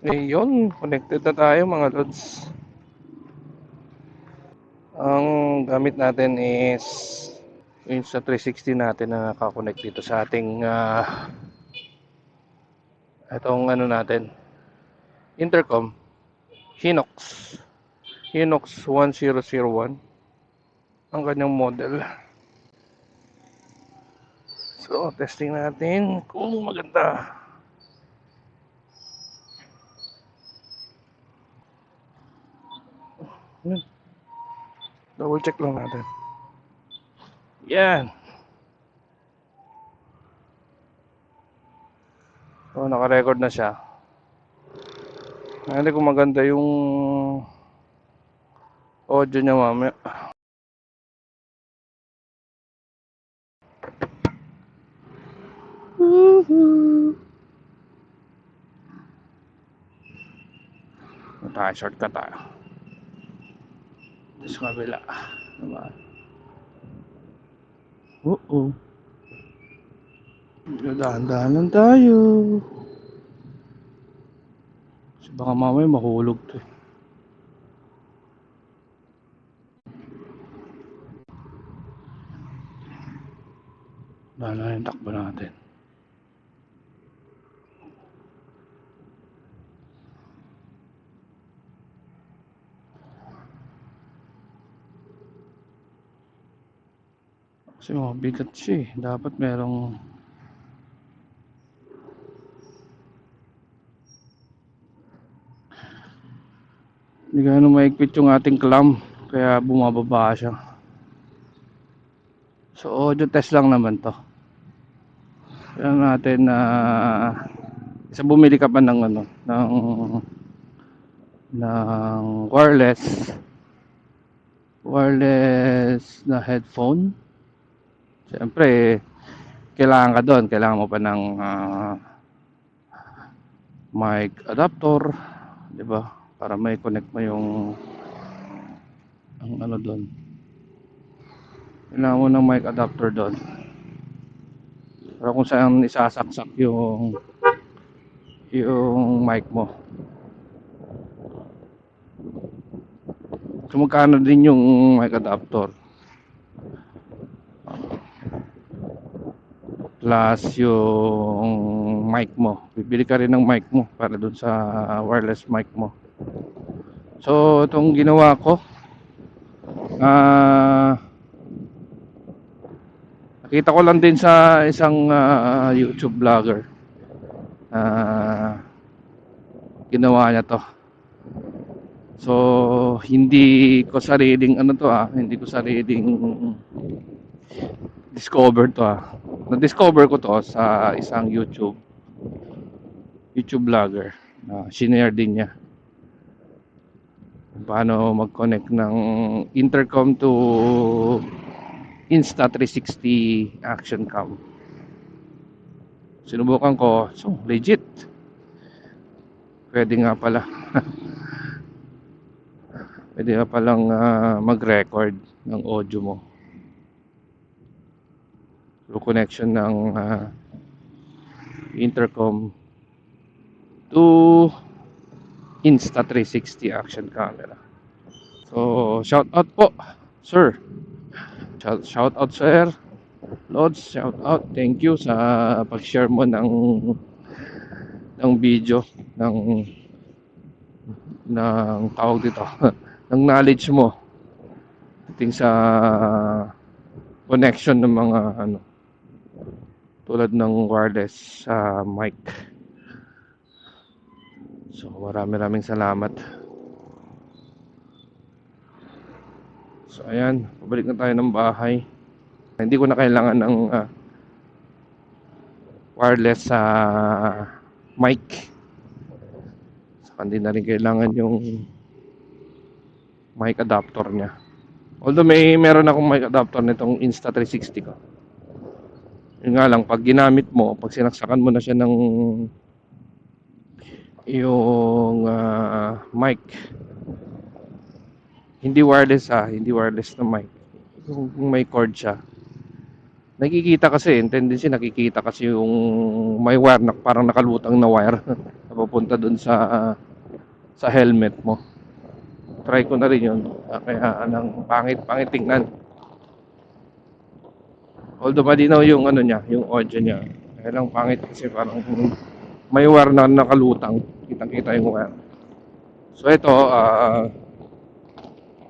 Ayun, connected na tayo mga lods. Ang gamit natin is yung sa 360 natin na nakakonect dito sa ating itong ano natin, intercom, Hinox. Hinox 1001 ang kanyang model. So, testing natin kung maganda. Double check lang natin. Yan. So, naka-record na siya. Hindi ko maganda yung audio niya mamaya. Tayo, shortcut tayo. Sa kabila. Diba? Oo. Dahan-dahan lang tayo. Kasi baka mamaya mahulog to. Dahan na yung takbo natin. Kasi mabigat siya eh. Dapat merong hindi gano'n maigpit yung ating clamp. Kaya bumababa siya. So audio test lang naman to. Kaya natin na isa bumili ka pa ng ano ng wireless na headphone. Siyempre kailangan ka doon, kailangan mo pa ng mic adapter, 'di ba? Para may connect mo yung ang ano doon. Kailangan mo ng mic adapter doon. Para kung saan isasaksak yung mic mo. So magkano din yung mic adapter? Plus yung mic mo. Bibili ka rin ng mic mo para dun sa wireless mic mo. So itong ginawa ko, nakita ko lang din sa isang YouTube vlogger. Ginawa niya to. So hindi ko sariling hindi ko sariling discover to na-discover ko to sa isang YouTube vlogger na shinare din niya paano mag-connect ng intercom to Insta360 action cam. Sinubukan ko, so legit. Pwede nga pala. Pwede nga palang mag-record ng audio mo through connection ng intercom to Insta360 action camera. So shout out po sir, shout out sir Lods, shout out, thank you sa pag-share mo ng video ng tawag dito ng knowledge mo ting sa connection ng mga tulad ng wireless mic. So maraming salamat. So ayan, pabalik na tayo ng bahay. Hindi ko na kailangan ng wireless mic. So hindi na rin kailangan yung mic adapter niya. Although meron akong mic adapter nitong Insta360 ko. Yun nga lang, pag ginamit mo, pag sinaksakan mo na siya ng yung mic, hindi wireless na mic, kung may cord siya, nakikita kasi yung may wire na parang nakalutang na wire papunta dun sa helmet mo. Try ko na rin yun. Kaya anong pangit tingnan. Although malinaw yung ano niya, yung audio niya. Kaya lang pangit kasi parang may wire na nakalutang. Kitang-kita yung wire. So ito,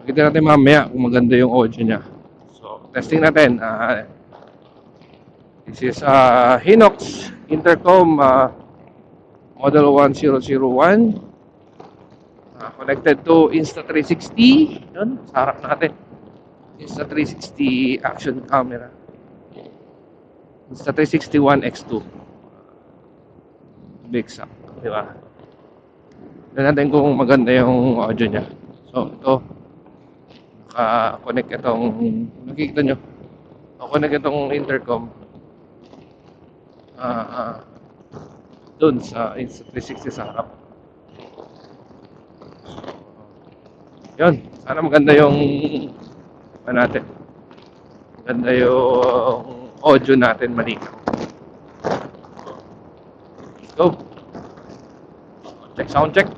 makita natin mamaya kung maganda yung audio niya. So testing natin. This is Hinox Intercom Model 1001. Connected to Insta360. Yun, sa harap natin. Insta360 action camera. Insta360 One X2. Big sack, di ba? Tignan natin kung maganda yung audio niya. So, ito. Naka-connect itong, nakikita nyo. Naka-connect itong intercom. Dun sa Insta360 sa harap. Yun. Sana maganda yung ano natin. Maganda yung audio natin malinaw. Let's go. Check sound check.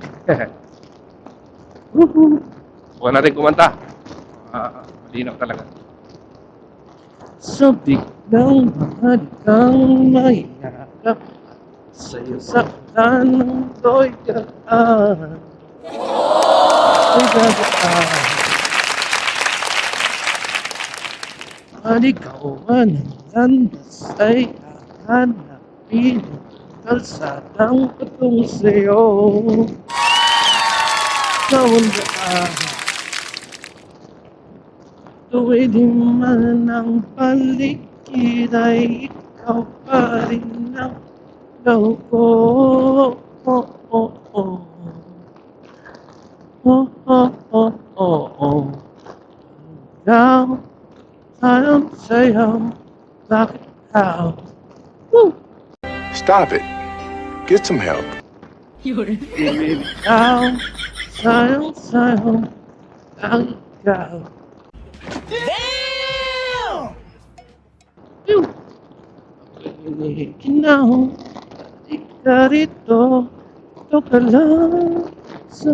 Woohoo. Huwag natin kumanta. Malinaw talaga. Sabik ng mahal kang mahiyakap sa'yo sa tanong ko'y gaan. Ko'y gagaan. At ikaw ang landas ay hahanapin kalsadang patung sa'yo. Kaundaan tuwid man ang paligid ay ikaw pa rin ang gawin ko. Oh, oh, oh. Oh, oh, oh, oh, oh. Ikaw, sayaw, bakit ikaw? Woo! Stop it. Get some help. Ikaw, sayaw, bakit ikaw? Damn! Ikaw, di ka rito, ito ka lang sa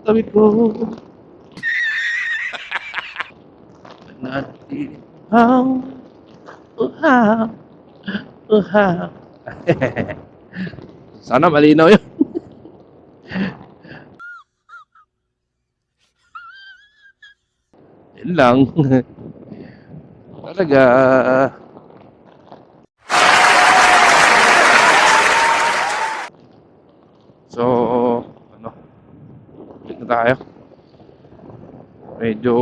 tabi ko. Natin, uhaw. Sana malinaw yun. Yun lang. Talaga. So, ano? Balik na tayo. Medyo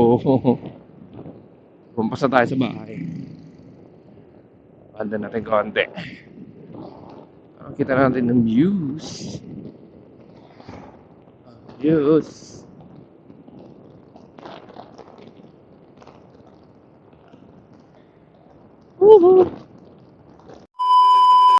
bumpas na tayo sa bahay. Banda natin konti. Kita natin ng views. Views. Woohoo!